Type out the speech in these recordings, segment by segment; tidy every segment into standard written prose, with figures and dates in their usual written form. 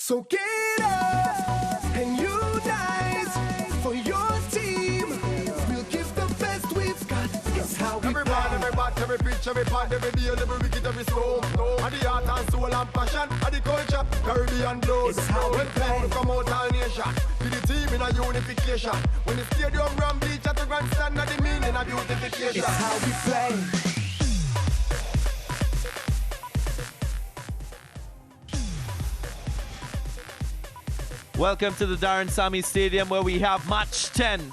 So get up and unite for your team. We'll give the best we've got. It's how we play. Every bat, every pitch, every pond, every deal, every wicket, every stroke. And the heart and soul and passion, and the culture, Caribbean blood. It's how we play. We come out all nation, to the team in a unification. When the stadium ram bleach at the grandstand, and the meaning of beautification. It's how we play. Welcome to the Darren Sammy Stadium, where we have match 10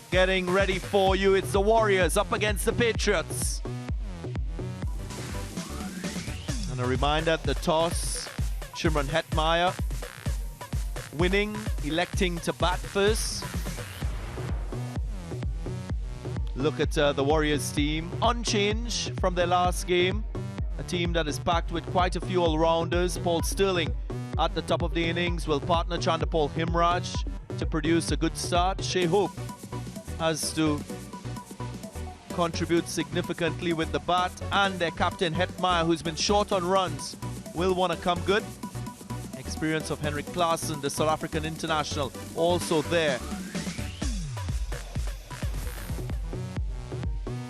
getting ready for you. It's the Warriors up against the Patriots. And a reminder, the toss, Shimron Hetmyer winning, electing to bat first. Look at the Warriors team, unchanged from their last game. A team that is packed with quite a few all-rounders. Paul Sterling at the top of the innings will partner Chanderpaul Himraj to produce a good start. Shea Hope has to contribute significantly with the bat, and their captain Hetmyer, who's been short on runs, will want to come good. Experience of Henrik Klaasen, the South African international, also there.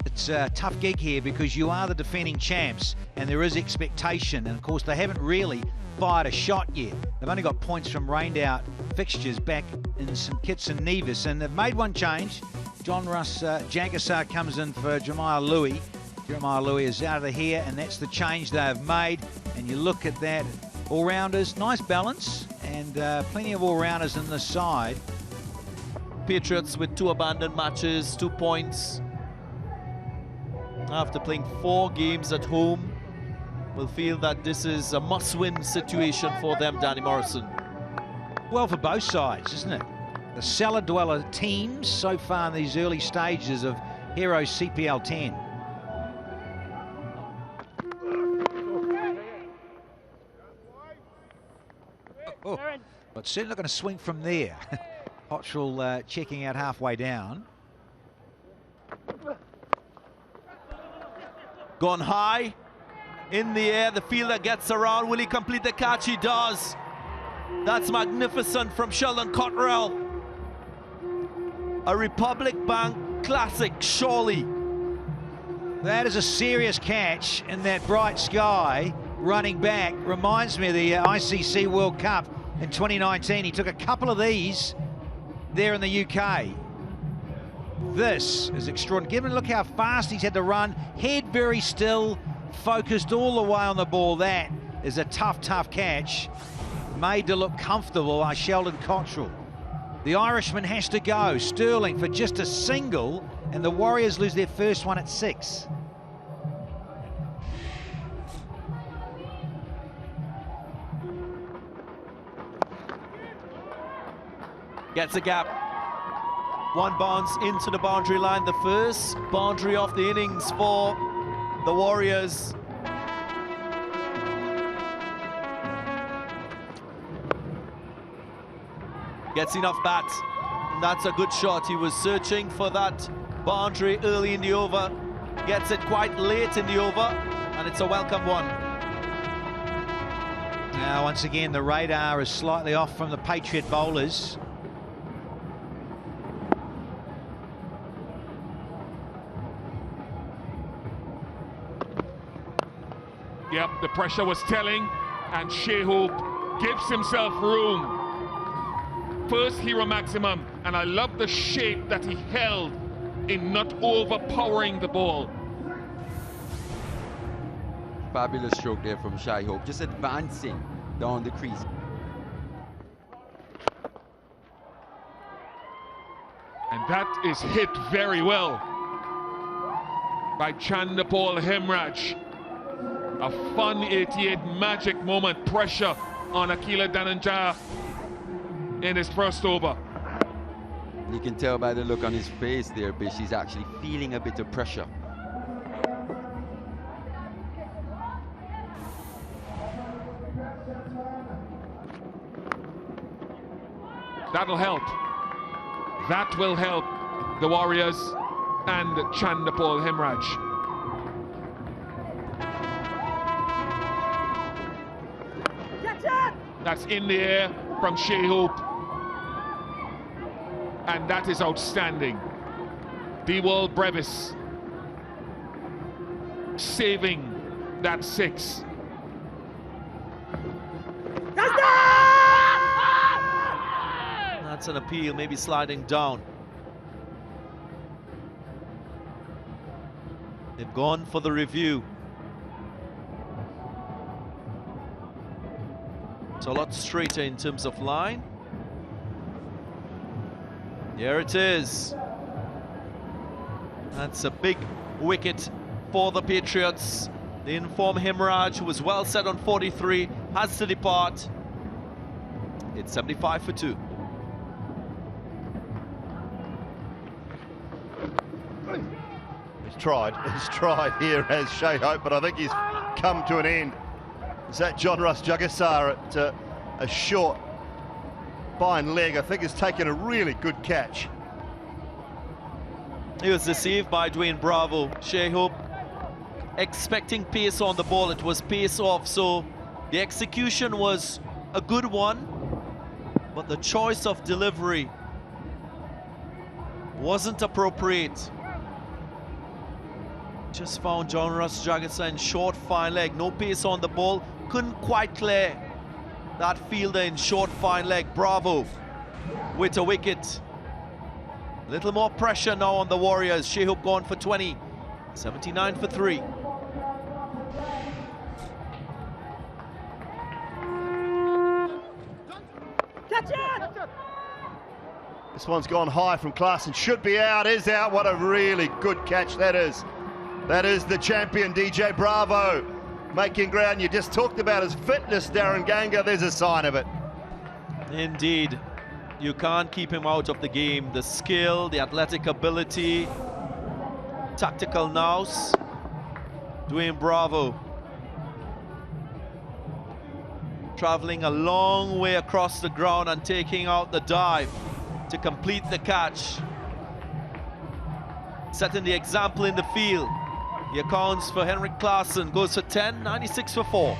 It's a tough gig here because you are the defending champs and there is expectation, and of course they haven't really fired a shot yet. They've only got points from rained out fixtures back in St Kitts and Nevis, and they've made one change. John Russ Jagasar comes in for Jeremiah Louis. Jeremiah Louis is out of here, and that's the change they have made. And you look at that, all-rounders, nice balance, and plenty of all-rounders in this side. Patriots with 2 abandoned matches, 2 points. After playing 4 games at home, will feel that this is a must-win situation for them, Danny Morrison. Well, for both sides, isn't it? The cellar dweller teams so far in these early stages of Heroes CPL 10. Oh, well, it's certainly not going to swing from there. Hotchell checking out halfway down. Gone high, in the air, the fielder gets around. Will he complete the catch? He does. That's magnificent from Sheldon Cottrell. A Republic Bank classic, surely. That is a serious catch in that bright sky. Running back reminds me of the ICC World Cup in 2019. He took a couple of these there in the UK. This is extraordinary. Given look how fast he's had to run, head very still, focused all the way on the ball. That is a tough, tough catch, made to look comfortable by Sheldon Cottrell. The Irishman has to go. Sterling for just a single, and the Warriors lose their first one at 6. Gets a gap. 1 bounce into the boundary line. The first boundary of the innings for the Warriors. Gets enough bat. That's a good shot. He was searching for that boundary early in the over. Gets it quite late in the over, and it's a welcome one. Now, once again, the radar is slightly off from the Patriot bowlers. Yep, the pressure was telling, and Shea Hope gives himself room. First hero maximum, and I love the shape that he held in not overpowering the ball. Fabulous stroke there from Shea Hope, just advancing down the crease. And that is hit very well by Chanderpaul Himraj. A fun 88 magic moment, pressure on Akila Dhananjaya in his first over. You can tell by the look on his face there, Bish, he's actually feeling a bit of pressure. That'll help. That will help the Warriors and Chanderpaul Himraj. That's in the air from Shea Hope. And that is outstanding. Dewald Brevis saving that 6. That's an appeal, maybe sliding down. They've gone for the review. So a lot straighter in terms of line. Here it is. That's a big wicket for the Patriots. They inform Hetmyer, who was well set on 43, has to depart. It's 75 for 2. He's tried here as Shea Hope, but I think he's come to an end. Is that John Russ Jugasar at a short fine leg? I think has taken a really good catch. He was deceived by Dwayne Bravo. Shea Hope expecting pace on the ball. It was pace off, so the execution was a good one, but the choice of delivery wasn't appropriate. Just found John Russ Jugasar in short fine leg. No pace on the ball. Couldn't quite clear that fielder in short fine leg. Bravo with a wicket. A little more pressure now on the Warriors. Shea Hope gone for 20. 79 for 3. This one's gone high from class and should be out. Is out. What a really good catch that is. That is the champion, DJ Bravo, making ground. You just talked about his fitness, Darren Ganga. There's a sign of it. Indeed. You can't keep him out of the game. The skill, the athletic ability, tactical nous. Dwayne Bravo traveling a long way across the ground and taking out the dive to complete the catch. Setting the example in the field. He accounts for Henrik Klaasen, goes for 10, 96 for 4.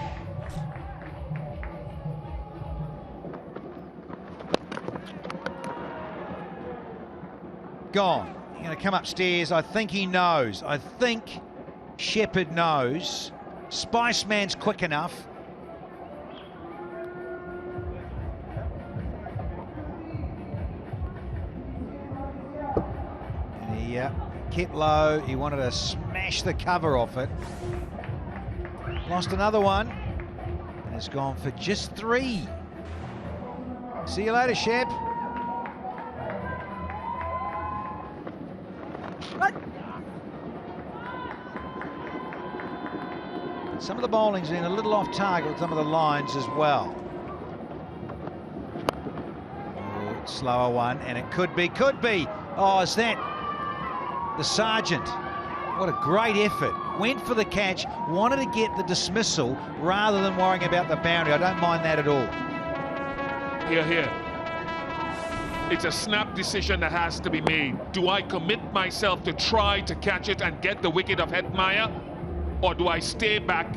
Gone. He's going to come upstairs. I think he knows. I think Shepherd knows. Spiceman's quick enough. And he kept low. He wanted to smash the cover off it. Lost another one. And has gone for just 3. See you later, Shep. Some of the bowling's been a little off target with some of the lines as well. Oh, slower one, and it could be. Oh, is that the Sergeant? What a great effort. Went for the catch, wanted to get the dismissal rather than worrying about the boundary. I don't mind that at all. Here. It's a snap decision that has to be made. Do I commit myself to try to catch it and get the wicket of Hetmyer? Or do I stay back?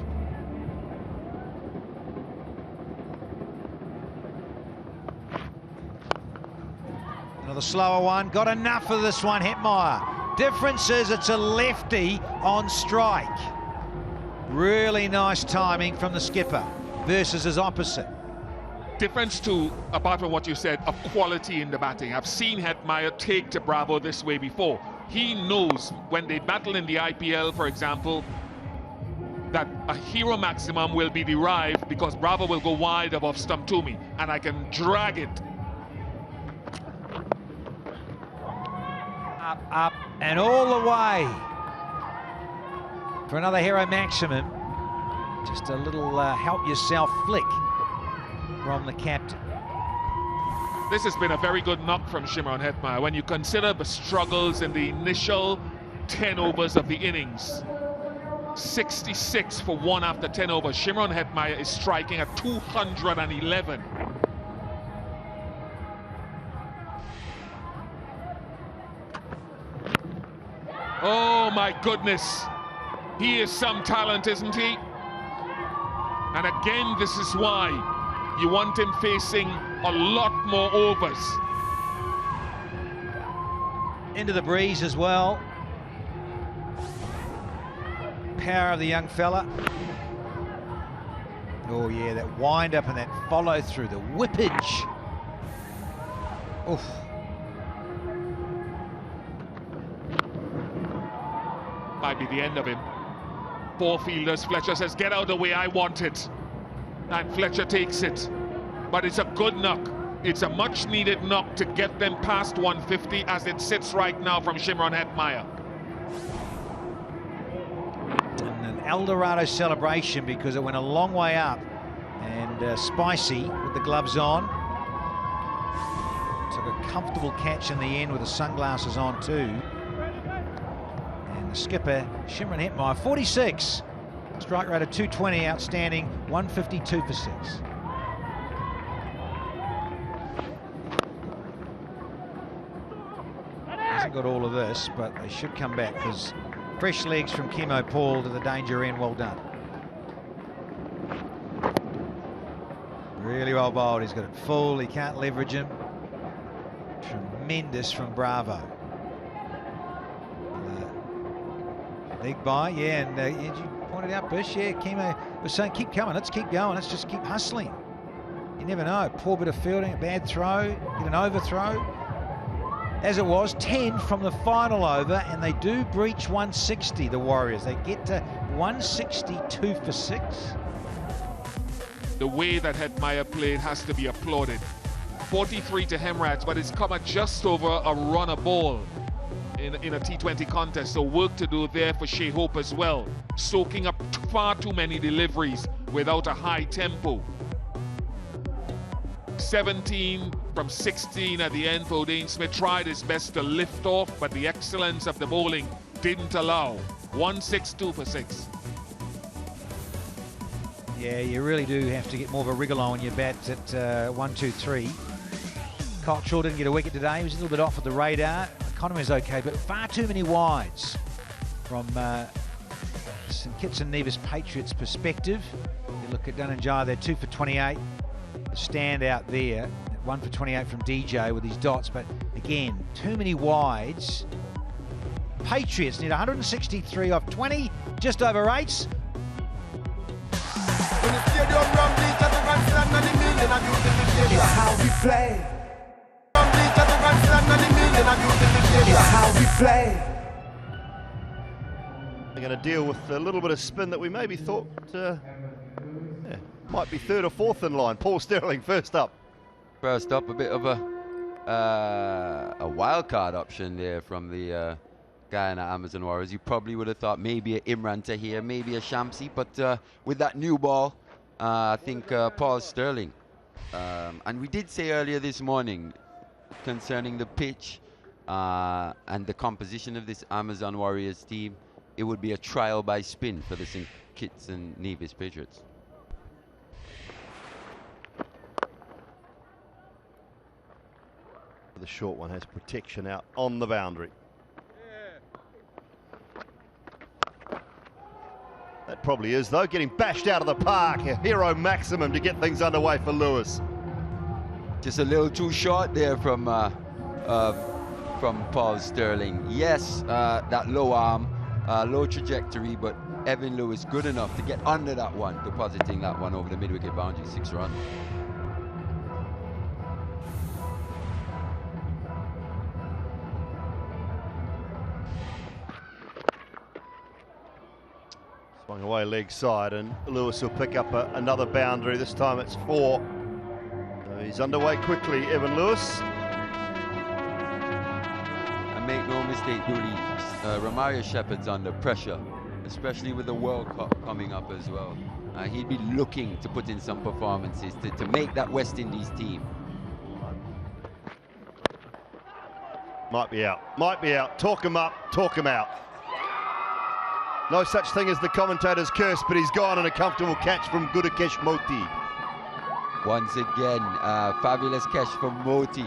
Another slower one. Got enough of this one, Hetmyer. Difference is it's a lefty on strike. Really nice timing from the skipper versus his opposite. Difference too, apart from what you said, of quality in the batting. I've seen Hetmyer take to Bravo this way before. He knows when they battle in the IPL, for example, that a hero maximum will be derived because Bravo will go wide above stump to me, and I can drag it. Up, and all the way for another hero maximum. Just a little help yourself flick from the captain. This has been a very good knock from Shimron Hetmyer when you consider the struggles in the initial 10 overs of the innings. 66 for 1 after 10 overs. Shimron Hetmyer is striking at 211. Oh my goodness. He is some talent, isn't he? And again, this is why You want him facing a lot more overs. Into the breeze as well. Power of the young fella. Oh yeah, that wind up and that follow through, the whippage. Oof. Might be the end of him. Four fielders, Fletcher says, get out of the way, I want it. And Fletcher takes it. But it's a good knock. It's a much needed knock to get them past 150 as it sits right now from Shimron Hetmyer. And an El Dorado celebration because it went a long way up. And Spicy with the gloves on. Took a comfortable catch in the end with the sunglasses on too. And the skipper, Shimron Hetmyer, 46. Strike rate of 220, outstanding, 152 for 6. Hasn't got all of this, but they should come back because fresh legs from Chemo Paul to the danger end, well done. Really well bowled, he's got it full, he can't leverage him. Tremendous from Bravo. Big buy, yeah, and you pointed out, Bish, yeah, Chemo was saying keep coming, let's keep going, let's just keep hustling. You never know, poor bit of fielding, a bad throw, get an overthrow. As it was, 10 from the final over, and they do breach 160, the Warriors. They get to 162 for 6. The way that Hetmyer played has to be applauded. 43 to Hemraj, but it's come at just over a run a ball in a T20 contest. So work to do there for Shea Hope as well. Soaking up far too many deliveries without a high tempo. 17 from 16 at the end for Dane Smith. Tried his best to lift off, but the excellence of the bowling didn't allow. 162 for 6. Yeah, you really do have to get more of a wriggle on your bat at 1, 2, 3. Cottrell didn't get a wicket today. He was a little bit off of the radar. Economy's okay, but far too many wides from St Kitts and Nevis Patriots perspective. You look at Dunanjaya, they're 2 for 28. The stand out there, 1 for 28 from DJ with his dots, but again, too many wides. Patriots need 163 off 20, just over 8s. It's how we play. It's how we play. They're going to deal with a little bit of spin that we maybe thought might be third or fourth in line. Paul Sterling first up. First up, a bit of a wild card option there from the guy in the Amazon Warriors. You probably would have thought maybe a Imran Tahir, maybe a Shamsi, but with that new ball, I think Paul Sterling. And we did say earlier this morning concerning the pitch and the composition of this Amazon Warriors team, it would be a trial by spin for the St Kitts and Nevis Patriots. The short one has protection out on the boundary. That probably is, though, getting bashed out of the park. A hero maximum to get things underway for Lewis. Just a little too short there from Paul Sterling. Yes, that low arm, low trajectory, but Evan Lewis good enough to get under that one, depositing that one over the mid-wicket boundary, 6 runs. Swung away leg side, and Lewis will pick up another boundary. This time it's 4. So he's underway quickly, Evan Lewis. And make no mistake, Dooley, Ramaria Shepherd's under pressure, especially with the World Cup coming up as well. He'd be looking to put in some performances to make that West Indies team. Might be out, might be out. Talk him up, talk him out. No such thing as the commentator's curse, but he's gone on a comfortable catch from Gudakesh Moti. Once again, fabulous catch from Moti.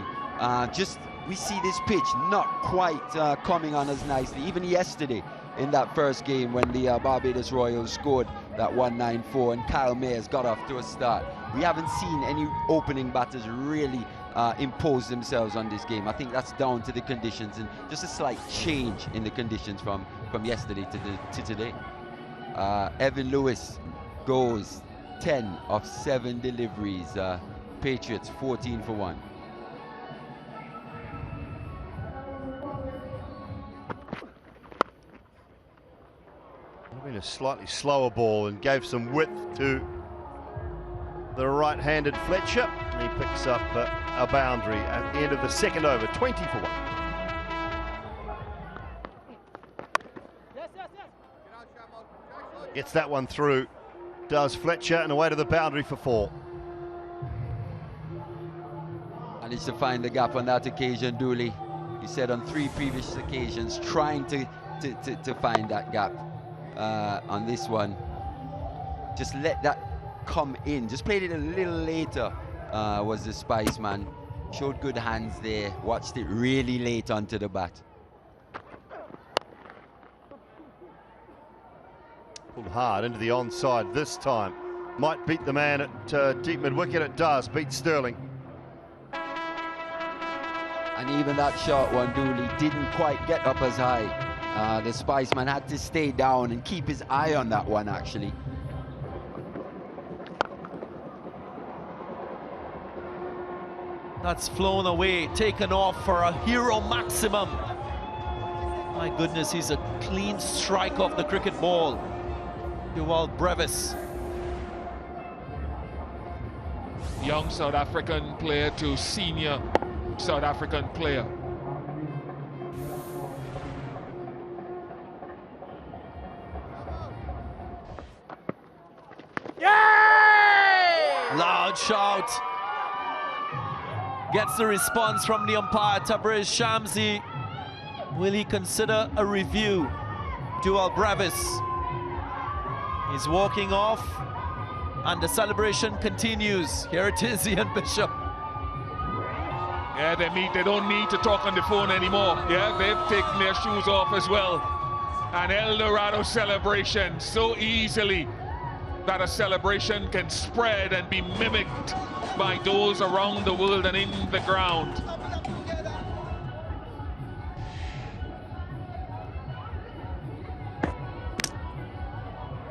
We see this pitch not quite coming on as nicely. Even yesterday in that first game when the Barbados Royals scored that 194 and Kyle Mayers got off to a start. We haven't seen any opening batters really impose themselves on this game. I think that's down to the conditions and just a slight change in the conditions from yesterday to today. Evan Lewis goes 10 of 7 deliveries. Patriots 14 for 1. I mean, a slightly slower ball and gave some width to the right-handed Fletcher. And he picks up a boundary at the end of the second over, 20 for 1. Gets that one through, does Fletcher, and away to the boundary for 4. Managed to find the gap on that occasion, Dooley. He said on 3 previous occasions, trying to find that gap. On this one, just let that come in. Just played it a little later, was the Spice man. Showed good hands there, watched it really late onto the bat. Pulled hard into the onside this time. Might beat the man at deep mid-wicket. It does, beat Sterling. And even that short one, Dooley, didn't quite get up as high. The Spiceman had to stay down and keep his eye on that one, actually. That's flown away, taken off for a hero maximum. My goodness, he's a clean strike off the cricket ball. Duval Brevis. Young South African player to senior South African player. Loud shout. Gets the response from the umpire, Tabriz Shamsi. Will he consider a review? Duval Brevis. He's walking off, and the celebration continues. Here it is, Ian Bishop. Yeah, they don't need to talk on the phone anymore. Yeah, they've taken their shoes off as well. An El Dorado celebration so easily that a celebration can spread and be mimicked by those around the world and in the ground.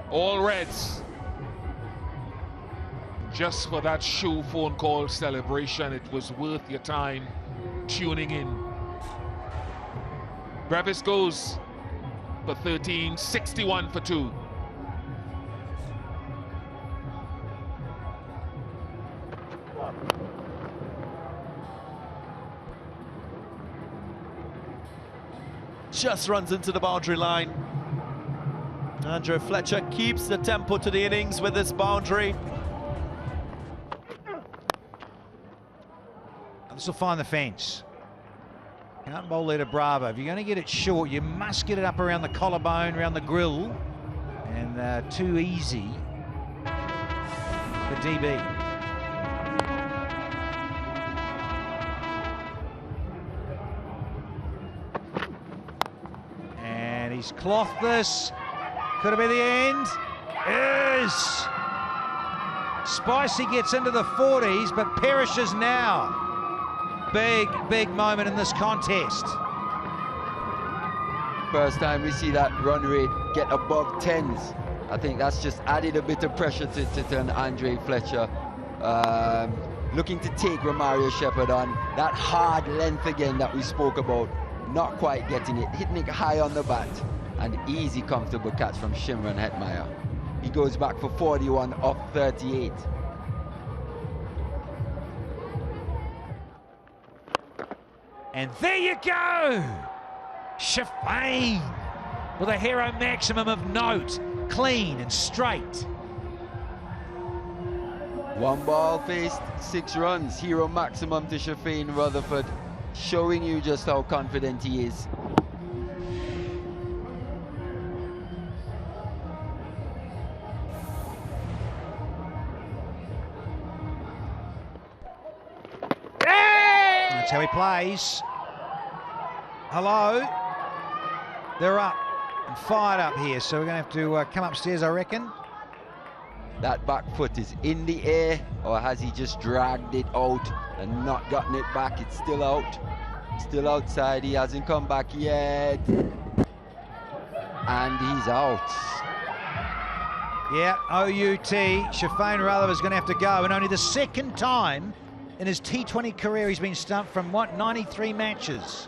All Reds. Just for that shoe phone call celebration, it was worth your time tuning in. Brevis goes for 13, 61 for 2. Just runs into the boundary line. Andrew Fletcher keeps the tempo to the innings with this boundary. This will find the fence. Can't bowl there to Bravo. If you're going to get it short, you must get it up around the collarbone, around the grill. And too easy for DB. And he's clothed this. Could have been the end. Is. Spicy gets into the 40s, but perishes now. Big moment in this contest. First time we see that run rate get above 10s. I think that's just added a bit of pressure to an Andre Fletcher. Looking to take Romario Shepherd on. That hard length again that we spoke about. Not quite getting it. Hitting it high on the bat. An easy, comfortable catch from Shimron Hetmyer. He goes back for 41 off 38. And there you go! Shafane with a hero maximum of note, clean and straight. 1 ball faced, 6 runs. Hero maximum to Shafane Rutherford, showing you just how confident he is. That's how he plays. Hello. They're up and fired up here, so we're going to have to come upstairs, I reckon. that back foot is in the air, or has he just dragged it out and not gotten it back? It's still out, still outside. He hasn't come back yet, and he's out. Yeah, OUT. Shimron Hetmyer is going to have to go, and only the second time in his T20 career he's been stumped from, 93 matches.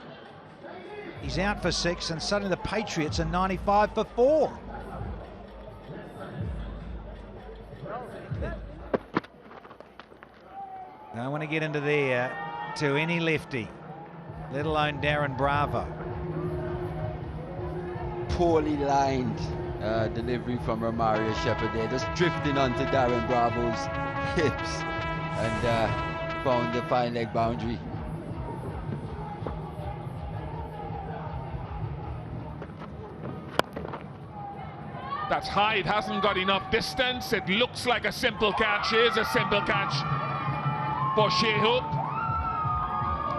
He's out for 6, and suddenly the Patriots are 95 for 4. Don't want to get into there to any lefty, let alone Darren Bravo. Poorly lined delivery from Romario Shepherd there, just drifting onto Darren Bravo's hips, and found the fine leg boundary. That's high, it hasn't got enough distance. It looks like a simple catch. Here's a simple catch for Shea Hope.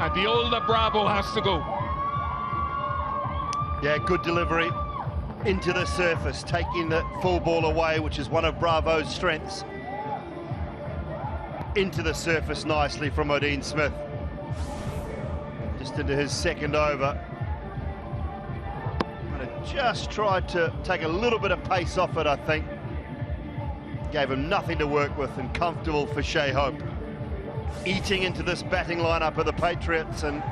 And the older Bravo has to go. Yeah, good delivery into the surface, taking the full ball away, which is one of Bravo's strengths. Into the surface nicely from Odean Smith. Just into his second over. Just tried to take a little bit of pace off it, I think. Gave him nothing to work with, and comfortable for Shea Hope. Eating into this batting lineup of the Patriots, and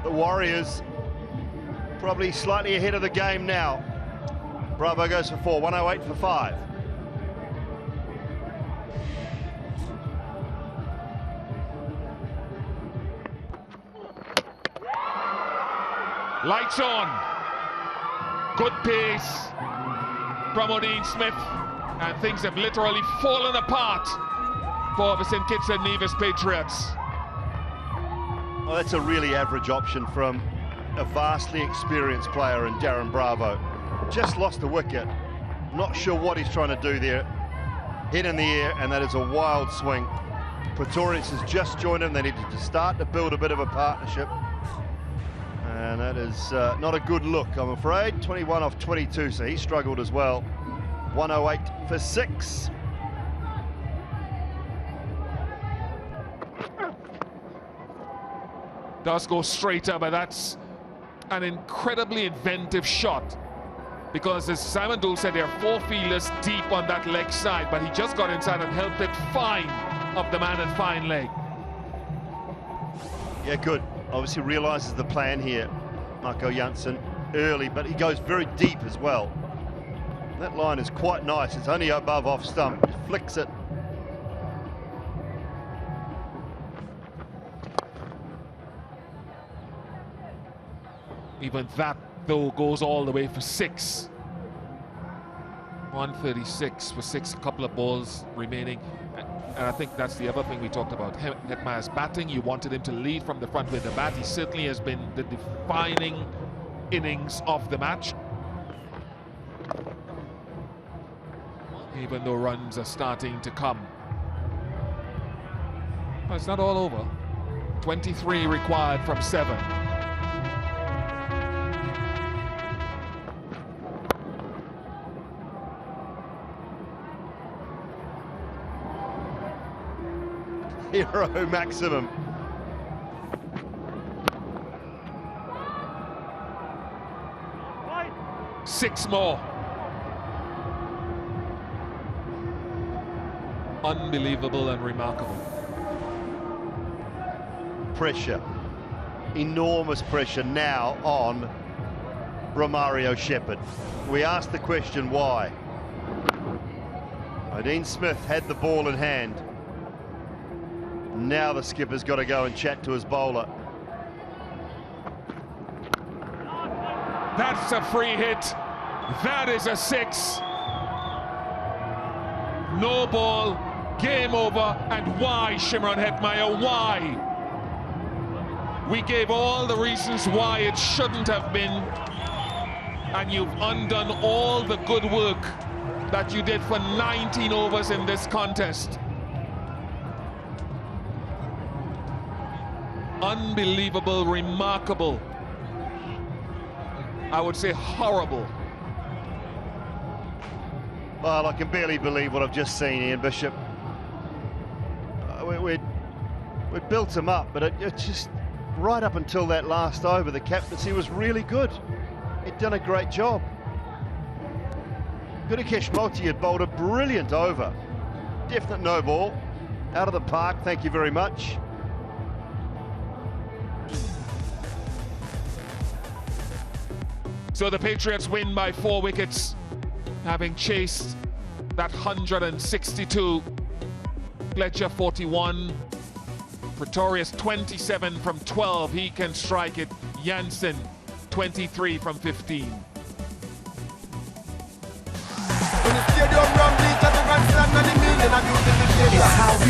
the Warriors probably slightly ahead of the game now. Bravo goes for 4, 108 for 5. Lights on. Good pace from Odean Smith, and things have literally fallen apart for the St. Kitts and Nevis Patriots. Well, that's a really average option from a vastly experienced player in Darren Bravo. Just lost a wicket. Not sure what he's trying to do there. Head in the air, and that is a wild swing. Patriots has just joined him. They needed to start to build a bit of a partnership. And that is not a good look, I'm afraid. 21 off 22, so he struggled as well. 108 for 6. Does go straight up, but that's an incredibly inventive shot, because as Simon Dool said, there are 4 fielders deep on that leg side, but he just got inside and helped it fine of the man at fine leg. Yeah, good. Obviously realises the plan here, Marco Janssen, early, but he goes very deep as well. That line is quite nice. It's only above off stump. He flicks it. Even that, though, goes all the way for 6. 136 for 6, a couple of balls remaining. And I think that's the other thing we talked about. Hetmyer's batting, you wanted him to lead from the front with the bat. He certainly has been the defining innings of the match. Even though runs are starting to come. But it's not all over. 23 required from 7. Hero maximum. Six more. Unbelievable and remarkable. Pressure. Enormous pressure now on Romario Shepherd. We asked the question why. Odean Smith had the ball in hand. Now the skipper's got to go and chat to his bowler. That's a free hit. That is a 6. No ball, game over, and why, Shimron Hetmyer, why? We gave all the reasons why it shouldn't have been, and you've undone all the good work that you did for 19 overs in this contest. Unbelievable, remarkable, I would say horrible. Well, I can barely believe what I've just seen, Ian Bishop. We built him up, but it just right up until that last over, the captaincy was really good. He'd done a great job. Gudakesh Motie had bowled a brilliant over. Definite no ball. Out of the park, thank you very much. So the Patriots win by 4 wickets, having chased that 162. Fletcher 41. Pretorius 27 from 12. He can strike it. Jansen 23 from 15. When the stadium rum, bleachers and grandstand and the meaning of music, the stadium.